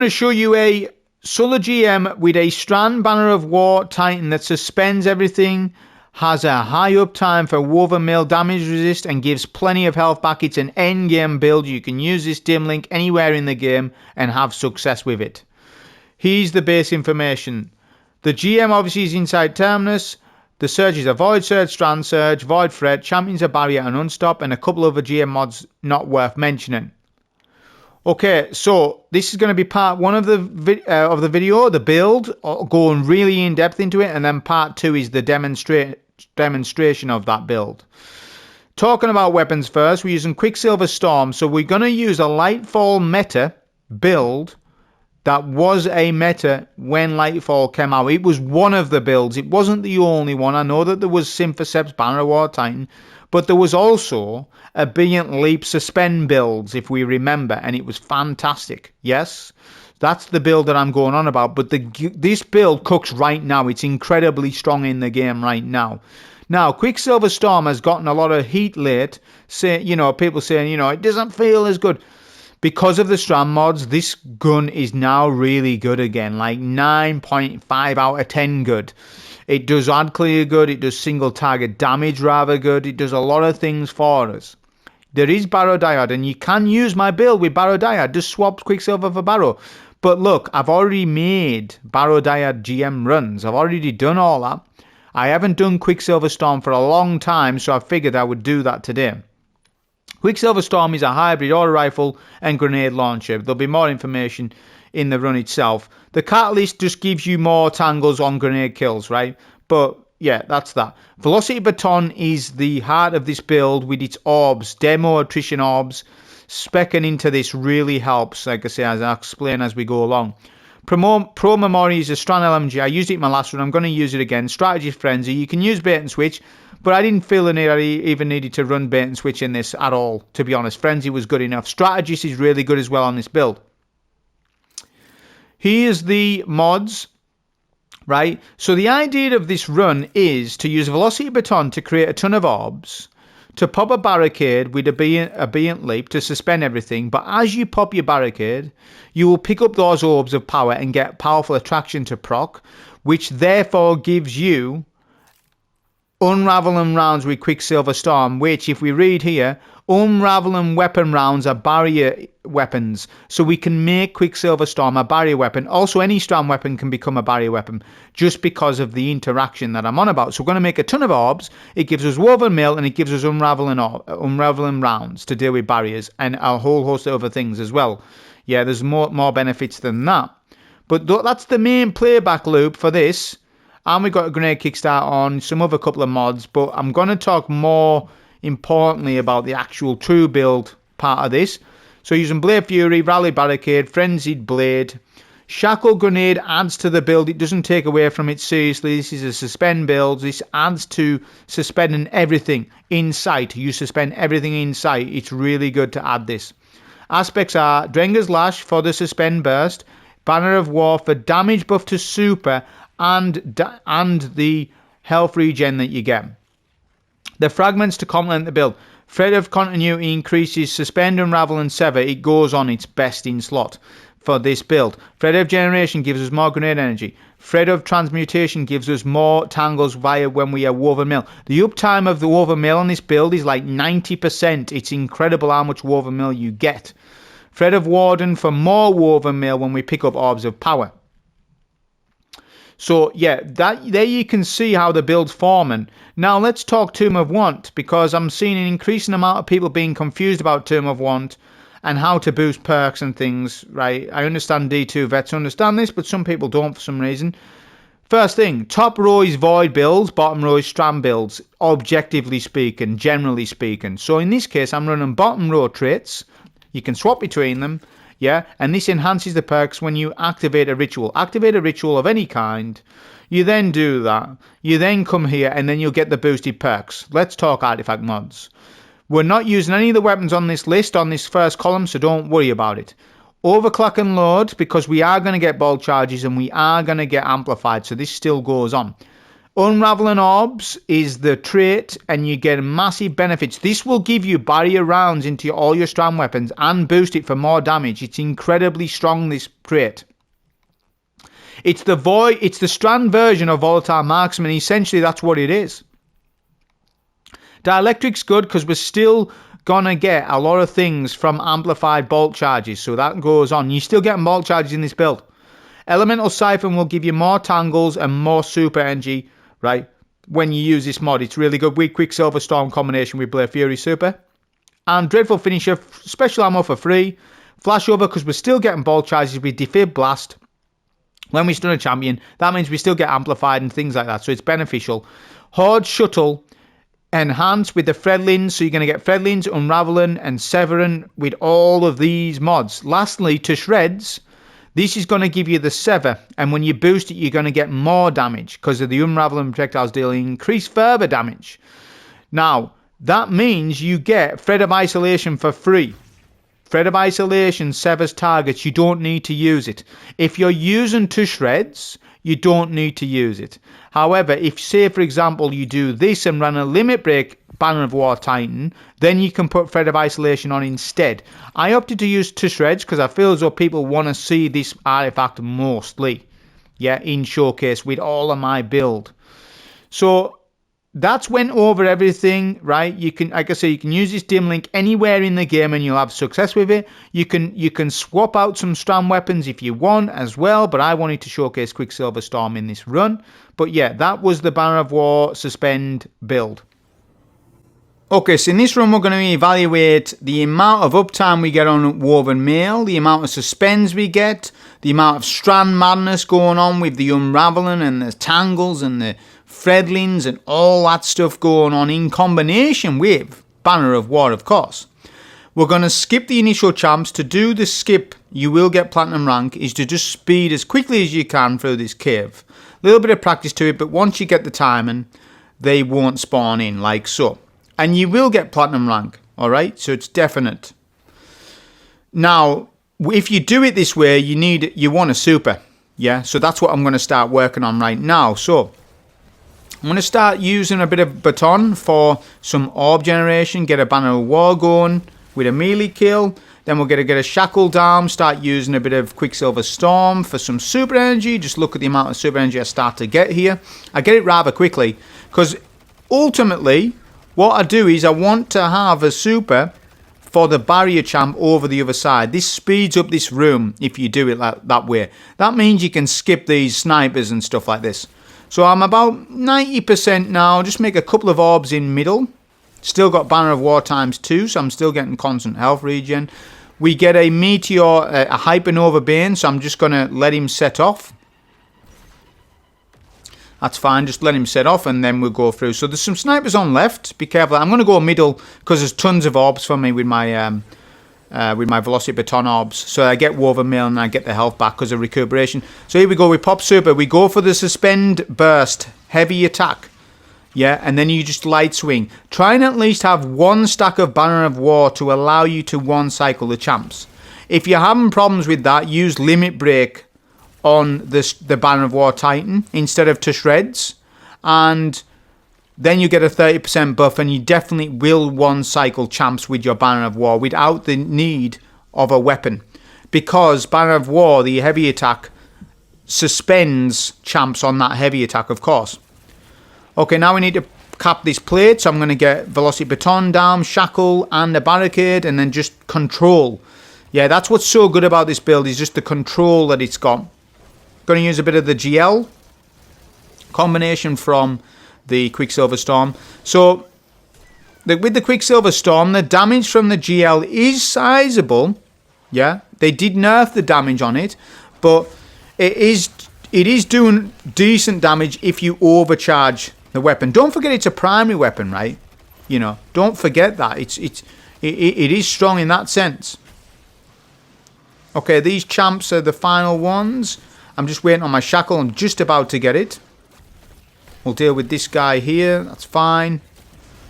to show you a Solar GM with a Strand Banner of War Titan that suspends everything, has a high uptime for woven mail damage resist, and gives plenty of health back. It's an endgame build. You can use this dim link anywhere in the game and have success with it. Here's the base information. The GM obviously is inside Terminus. The Surge is a Void Surge, Strand Surge, Void Threat, Champions a Barrier and Unstop, and a couple of other GM mods not worth mentioning. Okay, so this is going to be part one of the video, the build, going really in depth into it, and then part two is the demonstration of that build. Talking about weapons first, we're using Quicksilver Storm, so we're going to use a Lightfall meta build that was a meta when Lightfall came out. It was one of the builds, it wasn't the only one. I know that there was Symphocep's Banner of War Titan, but there was also a Brilliant Leap Suspend builds, if we remember, and it was fantastic. Yes, that's the build that I'm going on about, but this build cooks right now. It's incredibly strong in the game right now. Now, Quicksilver Storm has gotten a lot of heat late, people saying, it doesn't feel as good. Because of the Strand mods, this gun is now really good again, like 9.5 out of 10 good. It does ad clear good, it does single target damage rather good, it does a lot of things for us. There is Barrow Dyad, and you can use my build with Barrow Dyad, just swap Quicksilver for Barrow. But look, I've already made Barrow Dyad GM runs, I've already done all that. I haven't done Quicksilver Storm for a long time, so I figured I would do that today. Quicksilver Storm is a hybrid auto rifle and grenade launcher. There'll be more information in the run itself. The catalyst just gives you more tangles on grenade kills, right? But yeah, that's that. Velocity Baton is the heart of this build with its orbs, demo attrition orbs. Speccing into this really helps, like I say, as I explain as we go along. Pro Memory is a Strand LMG. I used it in my last run. I'm going to use it again. Strategy Frenzy. You can use bait and switch, but I didn't feel the need I even needed to run bait and switch in this at all, to be honest. Frenzy was good enough. Strategist is really good as well on this build. Here's the mods, right? So the idea of this run is to use Velocity Baton to create a ton of orbs, to pop a barricade with a Brilliant Leap to suspend everything, but as you pop your barricade, you will pick up those orbs of power and get powerful attraction to proc, which therefore gives you unraveling rounds with Quicksilver Storm, which, if we read here, unraveling weapon rounds are barrier weapons, so we can make Quicksilver Storm a barrier weapon. Also, any Strand weapon can become a barrier weapon just because of the interaction that I'm on about. So we're going to make a ton of orbs. It gives us woven mail, and it gives us unraveling rounds to deal with barriers, and a whole host of other things as well. Yeah, there's more benefits than that. But that's the main playback loop for this. And we've got a grenade kickstart on, some other couple of mods, but I'm going to talk more importantly about the actual true build part of this. So using Blade Fury, Rally Barricade, Frenzied Blade, Shackle Grenade adds to the build. It doesn't take away from it seriously. This is a suspend build. This adds to suspending everything in sight. You suspend everything in sight. It's really good to add this. Aspects are Drenger's Lash for the suspend burst, Banner of War for damage buff to super, and the health regen that you get. The fragments to complement the build. Thread of Continuity increases Suspend, Unravel and Sever. It goes on its best in slot for this build. Thread of Generation gives us more grenade energy. Thread of Transmutation gives us more tangles via when we are Woven Mail. The uptime of the Woven Mail on this build is like 90%. It's incredible how much Woven Mail you get. Thread of Warden for more Woven Mail when we pick up Orbs of Power. So yeah, there you can see how the build's forming. Now let's talk Tomb of Want, because I'm seeing an increasing amount of people being confused about Tomb of Want and how to boost perks and things, right? I understand D2 vets understand this, but some people don't for some reason. First thing, top row is Void builds, bottom row is Strand builds, objectively speaking, generally speaking. So in this case, I'm running bottom row traits. You can swap between them. Yeah, and this enhances the perks when you activate a ritual. Activate a ritual of any kind. You then do that. You then come here and then you'll get the boosted perks. Let's talk artifact mods. We're not using any of the weapons on this list on this first column, so don't worry about it. Overclock and load, because we are going to get ball charges and we are going to get amplified, so this still goes on. Unraveling Orbs is the trait, and you get massive benefits. This will give you barrier rounds into all your strand weapons and boost it for more damage. It's incredibly strong, this trait. It's the strand version of Volatile Marksman. Essentially, that's what it is. Dielectric's good because we're still gonna get a lot of things from amplified bolt charges, so that goes on. You're still getting bolt charges in this build. Elemental Siphon will give you more tangles and more super energy, right? When you use this mod, it's really good with Quicksilver Storm combination with Blade Fury Super. And Dreadful Finisher, special ammo for free. Flashover because we're still getting bolt charges with Defib Blast. When we stun a champion, that means we still get amplified and things like that, so it's beneficial. Horde Shuttle, enhanced with the Threadlings, so you're going to get Threadlings, Unraveling, and Severing with all of these mods. Lastly, to Shreds, this is going to give you the Sever, and when you boost it, you're going to get more damage because of the Unraveling projectiles dealing increased further damage. Now, that means you get Thread of Isolation for free. Thread of Isolation severs targets. You don't need to use it. If you're using to Shreds, you don't need to use it. However, if, say, for example, you do this and run a Limit Break Banner of War Titan, then you can put Thread of Isolation on instead. I opted to use to Shreds because I feel as though people want to see this artifact mostly, yeah, in Showcase with all of my build. So that's went over everything, right? You can, like I say, you can use this dim link anywhere in the game and you'll have success with it. You can swap out some strand weapons if you want as well, but I wanted to showcase Quicksilver Storm in this run. But yeah, that was the Banner of War Suspend build. Okay, so in this run we're going to evaluate the amount of uptime we get on Woven Mail, the amount of suspends we get, the amount of strand madness going on with the unraveling and the tangles and the threadlings and all that stuff going on in combination with Banner of War, of course. We're going to skip the initial champs. To do the skip, you will get platinum rank, is to just speed as quickly as you can through this cave. A little bit of practice to it, but once you get the timing, they won't spawn in like so. And you will get platinum rank, alright? So it's definite. Now, if you do it this way, you want a super. Yeah, so that's what I'm going to start working on right now. So, I'm going to start using a bit of baton for some orb generation, get a Banner of War going with a melee kill. Then we're going to get a Shackle down, start using a bit of Quicksilver Storm for some super energy. Just look at the amount of super energy I start to get here. I get it rather quickly because ultimately what I do is I want to have a super for the barrier champ over the other side. This speeds up this room if you do it that way. That means you can skip these snipers and stuff like this. So I'm about 90% now. Just make a couple of orbs in middle. Still got Banner of War ×2, so I'm still getting constant health regen. We get a Meteor, a Hypernova Bane, so I'm just going to let him set off. That's fine, just let him set off and then we'll go through. So there's some snipers on left. Be careful. I'm going to go middle because there's tons of orbs for me with my Velocity Baton orbs. So I get Woven Mail and I get the health back because of recuperation. So here we go, we pop super. We go for the Suspend Burst, heavy attack. Yeah, and then you just light swing. Try and at least have one stack of Banner of War to allow you to one cycle the champs. If you're having problems with that, use Limit Break on the Banner of War Titan instead of to Shreds, and then you get a 30% buff and you definitely will one cycle champs with your Banner of War without the need of a weapon, because Banner of War, the heavy attack, suspends champs on that heavy attack, of course. Okay, now we need to cap this plate, so I'm going to get Velocity Baton down, Shackle and a Barricade, and then just control. Yeah, that's what's so good about this build, is just the control that it's got. Going to use a bit of the GL combination from the Quicksilver Storm. So with the Quicksilver Storm, the damage from the GL is sizable. Yeah, they did nerf the damage on it, but it is doing decent damage if you overcharge the weapon. Don't forget it's a primary weapon, right? You know, don't forget that it is strong in that sense. Okay, these champs are the final ones. I'm just waiting on my Shackle. I'm just about to get it. We'll deal with this guy here. That's fine.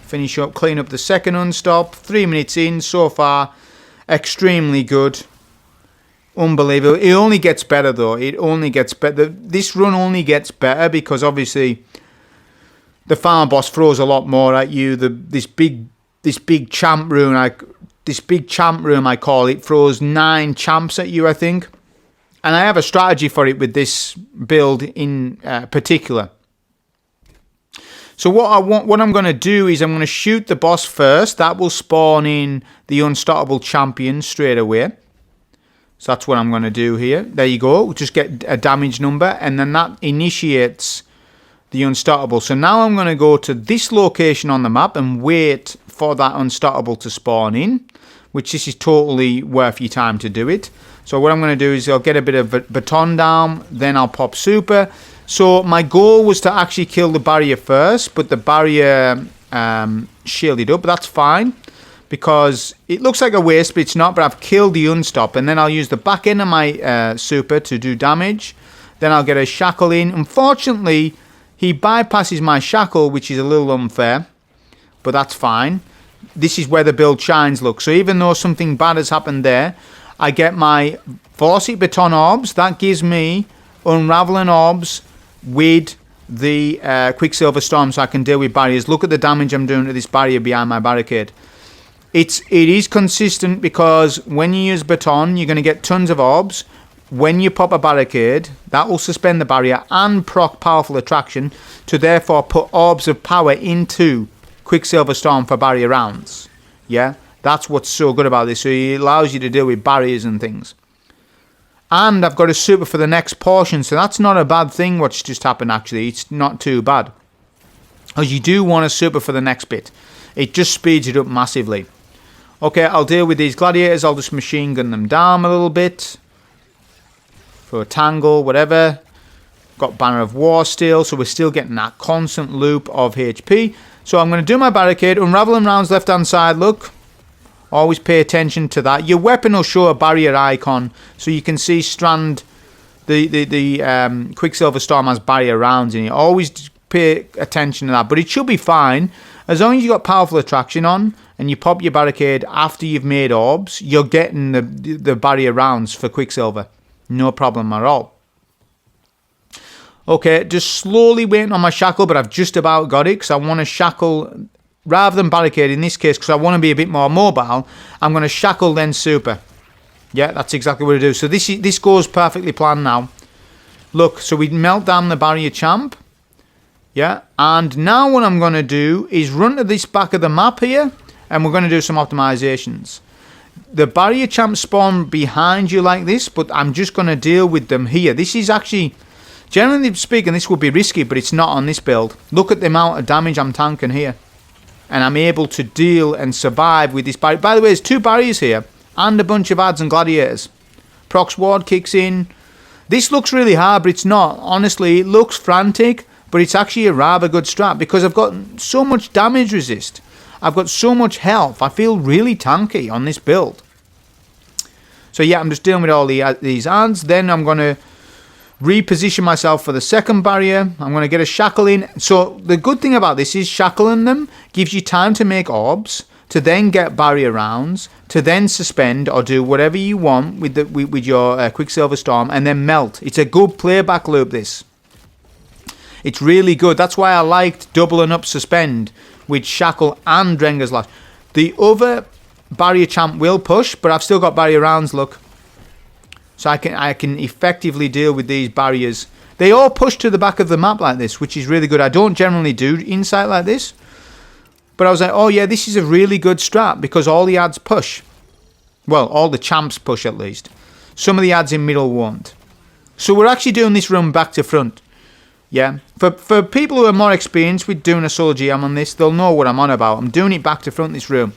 Finish up, clean up the second unstop. 3 minutes in so far. Extremely good. Unbelievable. It only gets better though. It only gets better. This run only gets better because obviously the farmer boss throws a lot more at you. This big champ room, I call it, throws 9 champs at you, I think. And I have a strategy for it with this build in particular. So what I'm going to do is I'm going to shoot the boss first. That will spawn in the unstoppable champion straight away. So that's what I'm going to do here. There you go. We'll just get a damage number, and then that initiates the unstoppable. So now I'm going to go to this location on the map and wait for that unstoppable to spawn in, which this is totally worth your time to do it. So what I'm going to do is I'll get a bit of baton down, then I'll pop super. So my goal was to actually kill the barrier first, but the barrier shielded up. But that's fine, because it looks like a waste, but it's not. But I've killed the unstop, and then I'll use the back end of my super to do damage. Then I'll get a shackle in. Unfortunately, he bypasses my shackle, which is a little unfair, but that's fine. This is where the build shines, look. So even though something bad has happened there, I get my Velocity Baton Orbs. That gives me Unraveling Orbs with the Quicksilver Storm, so I can deal with barriers. Look at the damage I'm doing to this barrier behind my barricade. It is consistent, because when you use Baton, you're going to get tons of orbs. When you pop a barricade, that will suspend the barrier and proc Powerful Attraction to therefore put orbs of power into Quicksilver Storm for barrier rounds. Yeah, that's what's so good about this. So it allows you to deal with barriers and things. And I've got a super for the next portion, so that's not a bad thing what's just happened actually. It's not too bad, because you do want a super for the next bit. It just speeds it up massively. Okay, I'll deal with these gladiators. I'll just machine gun them down a little bit. For a tangle, whatever. Got Banner of War still, so we're still getting that constant loop of HP. So I'm going to do my barricade. Unraveling rounds left hand side, look. Always pay attention to that. Your weapon will show a barrier icon, so you can see Strand, the Quicksilver Storm has barrier rounds in it. Always pay attention to that, but it should be fine. As long as you got Powerful Attraction on, and you pop your barricade after you've made orbs, you're getting the barrier rounds for Quicksilver. No problem at all. Okay, just slowly waiting on my shackle, but I've just about got it, because I want to shackle, rather than barricade in this case, because I want to be a bit more mobile, I'm going to shackle then super. Yeah, that's exactly what I do. So this goes perfectly planned now. Look, so we melt down the barrier champ. Yeah, and now what I'm going to do is run to this back of the map here, and we're going to do some optimizations. The barrier champs spawn behind you like this, but I'm just going to deal with them here. This is actually, generally speaking, this would be risky, but it's not on this build. Look at the amount of damage I'm tanking here. And I'm able to deal and survive with this barrier. By the way, there's 2 barriers here, and a bunch of ads and gladiators. Prox Ward kicks in. This looks really hard, but it's not. Honestly, it looks frantic, but it's actually a rather good strat, because I've got so much damage resist. I've got so much health. I feel really tanky on this build. So yeah, I'm just dealing with all these ads. Then I'm going to reposition myself for the second barrier. I'm going to get a shackle in. So the good thing about this is shackling them gives you time to make orbs, to then get barrier rounds, to then suspend or do whatever you want with your Quicksilver Storm, and then melt. It's a good playback loop, this. It's really good. That's why I liked doubling up suspend with shackle and Drenger's Lash. The other barrier champ will push, but I've still got barrier rounds, look. So I can effectively deal with these barriers. They all push to the back of the map like this, which is really good. I don't generally do insight like this, but I was like, oh yeah, this is a really good strat, because all the ads push. Well, all the champs push at least. Some of the ads in middle won't. So we're actually doing this run back to front. Yeah, for people who are more experienced with doing a solo GM on this, they'll know what I'm on about. I'm doing it back to front this room.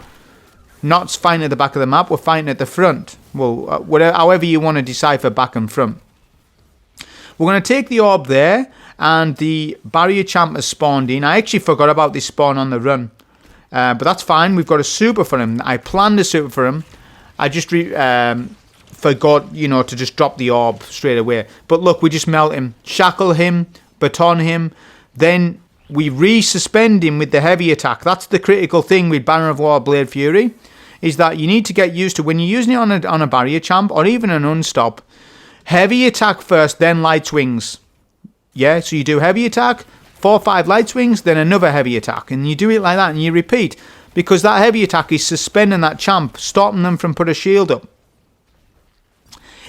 Not fighting at the back of the map, we're fighting at the front. Well, whatever, however you want to decipher back and front. We're going to take the orb there, and the barrier champ has spawned in. I actually forgot about this spawn on the run. But that's fine, we've got a super for him. I planned a super for him. I just forgot, to just drop the orb straight away. But look, we just melt him, shackle him, baton him, then we resuspend him with the heavy attack. That's the critical thing with Banner of War Blade Fury, is that you need to get used to, when you're using it on a barrier champ or even an unstop, heavy attack first, then light swings. Yeah, so you do heavy attack, 4 or 5 light swings, then another heavy attack. And you do it like that and you repeat. Because that heavy attack is suspending that champ, stopping them from put a shield up.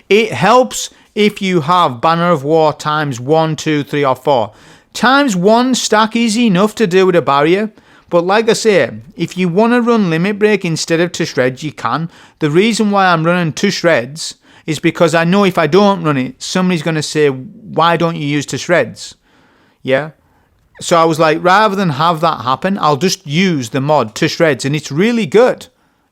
It helps if you have Banner of War times 1, 2, 3 or 4. Times 1 stack is enough to do with a barrier. But like I say, if you want to run Limit Break instead of to shreds, you can. The reason why I'm running to shreds is because I know if I don't run it, somebody's going to say, why don't you use to shreds? Yeah. So I was like, rather than have that happen, I'll just use the mod to shreds. And it's really good.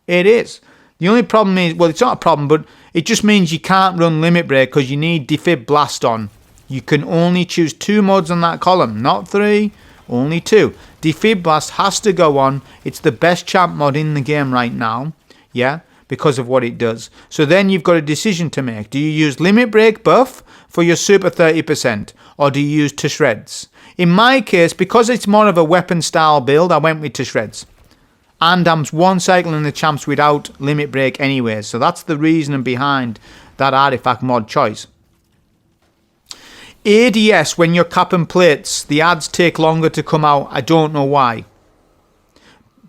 It is. The only problem is, well, it's not a problem, but it just means you can't run Limit Break because you need Defib Blast on. You can only choose 2 mods on that column, not 3, only 2. Defib Blast has to go on. It's the best champ mod in the game right now. Yeah, because of what it does. So then you've got a decision to make. Do you use Limit Break buff for your super 30%? Or do you use to shreds? In my case, because it's more of a weapon style build, I went with to shreds. And I'm one cycling the champs without Limit Break anyway. So that's the reasoning behind that artifact mod choice. ADS, when you're capping plates, the ads take longer to come out. I don't know why.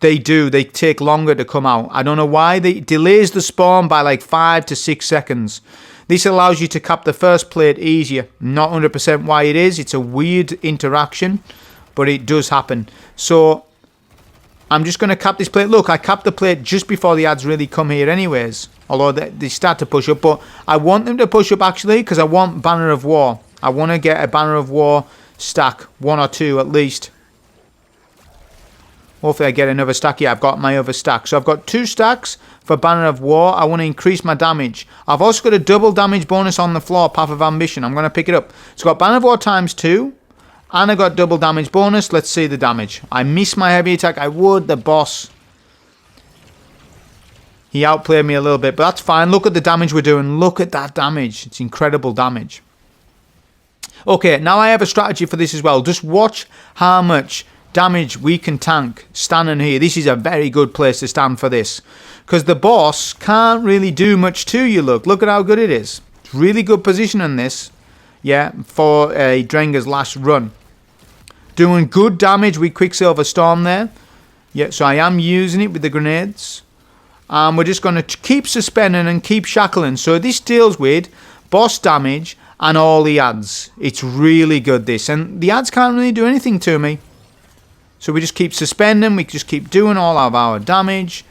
They do. They take longer to come out. I don't know why. It delays the spawn by like 5 to 6 seconds. This allows you to cap the first plate easier. Not 100% why it is. It's a weird interaction, but it does happen. So I'm just going to cap this plate. Look, I capped the plate just before the ads really come here anyways. Although they start to push up. But I want them to push up actually because I want Banner of War. I want to get a Banner of War stack. 1 or 2 at least. Hopefully I get another stack. Yeah, I've got my other stack. So I've got 2 stacks for Banner of War. I want to increase my damage. I've also got a double damage bonus on the floor, Path of Ambition. I'm going to pick it up. So I've got Banner of War times 2. And I got double damage bonus. Let's see the damage. I missed my heavy attack. I would. The boss. He outplayed me a little bit. But that's fine. Look at the damage we're doing. Look at that damage. It's incredible damage. Okay, now I have a strategy for this as well. Just watch how much damage we can tank standing here. This is a very good place to stand for this. Because the boss can't really do much to you, look at how good it is. It's really good position in this. Yeah, for a Drenger's last run. Doing good damage with Quicksilver Storm there. Yeah, so I am using it with the grenades. And we're just going to keep suspending and keep shackling. So this deals with boss damage and all the ads. It's really good this. And the ads can't really do anything to me. So we just keep suspending. We just keep doing all of our damage.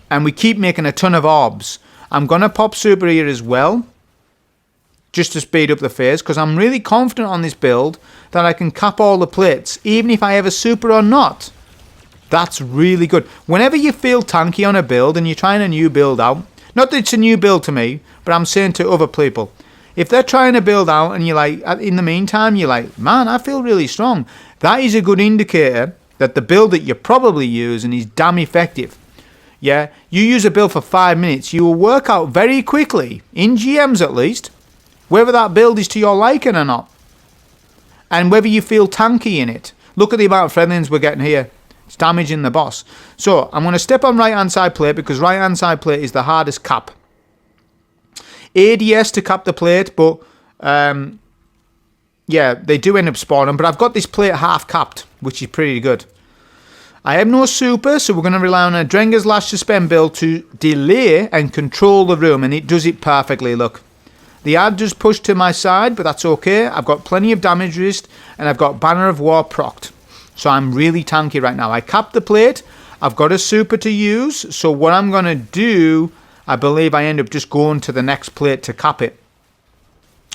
And we keep making a ton of orbs. I'm going to pop super here as well. Just to speed up the phase. Because I'm really confident on this build that I can cap all the plates. Even if I have a super or not. That's really good. Whenever you feel tanky on a build and you're trying a new build out. Not that it's a new build to me. But I'm saying to other people. If they're trying to build out and you're like, in the meantime, you're like, man, I feel really strong. That is a good indicator that the build that you're probably using is damn effective. Yeah, you use a build for 5 minutes, you will work out very quickly, in GMs at least, whether that build is to your liking or not. And whether you feel tanky in it. Look at the amount of friendlies we're getting here. It's damaging the boss. So, I'm going to step on right hand side plate because right hand side plate is the hardest cap. ADS to cap the plate, but yeah, they do end up spawning. But I've got this plate half capped, which is pretty good. I have no super, so we're going to rely on a Drenger's Last Suspend build to delay and control the room, and it does it perfectly, look. The ad does push to my side, but that's okay. I've got plenty of damage resist, and I've got Banner of War procced. So I'm really tanky right now. I capped the plate. I've got a super to use, so what I'm going to do, I believe I end up just going to the next plate to cap it.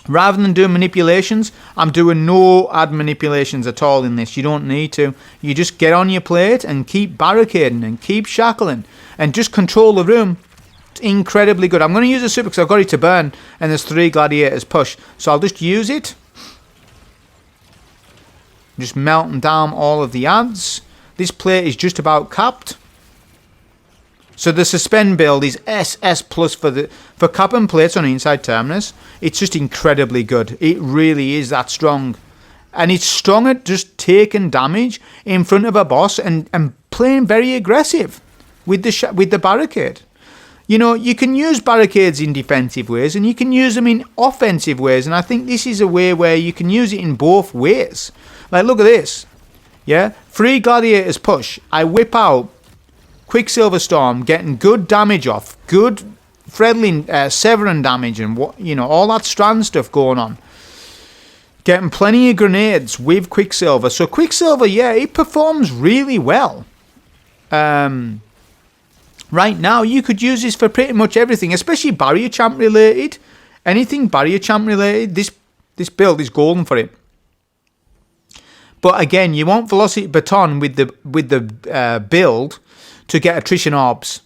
Rather than doing manipulations, I'm doing no ad manipulations at all in this. You don't need to. You just get on your plate and keep barricading and keep shackling and just control the room. It's incredibly good. I'm going to use a super because I've got it to burn and there's 3 gladiators push. So I'll just use it. Just melting down all of the ads. This plate is just about capped. So the suspend build is SS plus for capping plates on the inside terminus. It's just incredibly good. It really is that strong. And it's strong at just taking damage in front of a boss and playing very aggressive with the barricade. You know, you can use barricades in defensive ways and you can use them in offensive ways. And I think this is a way where you can use it in both ways. Like, look at this. Yeah, 3 gladiators push. I whip out Quicksilver Storm, getting good damage off, good friendly severing damage, and what, you know, all that strand stuff going on. Getting plenty of grenades with Quicksilver. So Quicksilver, yeah, it performs really well. Right now, you could use this for pretty much everything, especially barrier champ related. Anything barrier champ related, this build is golden for it. But again, you want Velocity Baton with the build to get attrition orbs.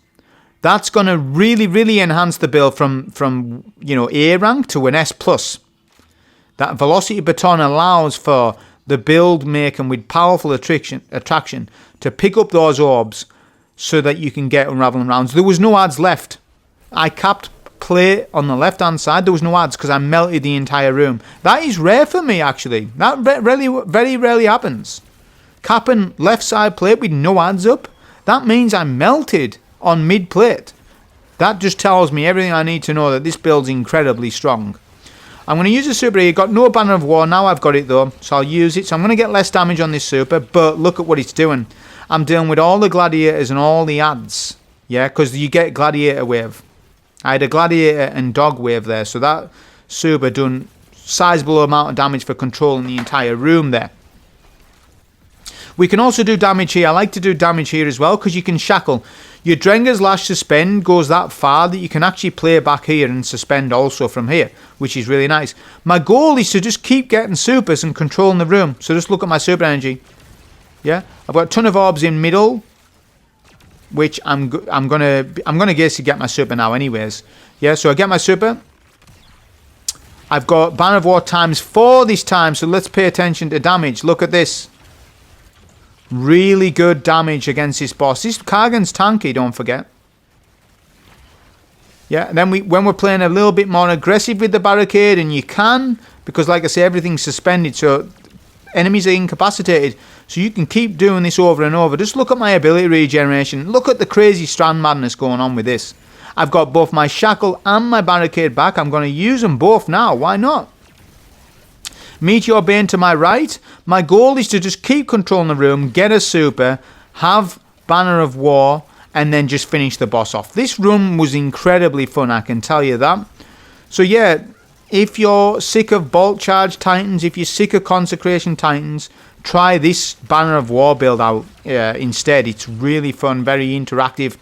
That's going to really, really enhance the build from you know, A rank to an S+. That Velocity Baton allows for the build making with powerful attraction to pick up those orbs so that you can get unraveling rounds. There was no ads left. I capped play on the left hand side. There was no ads because I melted the entire room. That is rare for me, actually. That very rarely happens. Capping left side plate with no ads up. That means I melted on mid plate. That just tells me everything I need to know that this build's incredibly strong. I'm going to use a super here. Got no Banner of War. Now I've got it though, so I'll use it. So I'm going to get less damage on this super, but look at what it's doing. I'm dealing with all the gladiators and all the ads. Yeah, because you get gladiator wave. I had a gladiator and dog wave there, so that super done sizable amount of damage for controlling the entire room there. We can also do damage here. I like to do damage here as well because you can shackle. Your Drenger's Lash Suspend goes that far that you can actually play back here and suspend also from here, which is really nice. My goal is to just keep getting supers and controlling the room. So just look at my super energy. Yeah, I've got a ton of orbs in middle, which I'm gonna guess to get my super now anyways. Yeah, so I get my super. I've got Banner of War ×4 this time, so let's pay attention to damage. Look at this. Really good damage against this boss. This Kargan's tanky, don't forget. Yeah, and then when we're playing a little bit more aggressive with the barricade, and you can, because like I say, everything's suspended, so enemies are incapacitated. So you can keep doing this over and over. Just look at my ability regeneration. Look at the crazy strand madness going on with this. I've got both my shackle and my barricade back. I'm going to use them both now. Why not? Meteor Bane to my right. My goal is to just keep controlling the room, get a super, have Banner of War, and then just finish the boss off. This run was incredibly fun, I can tell you that. So yeah, if you're sick of Bolt Charge Titans, if you're sick of Consecration Titans, try this Banner of War build out instead. It's really fun, very interactive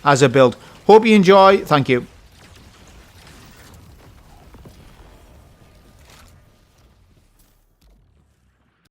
as a build. Hope you enjoy. Thank you.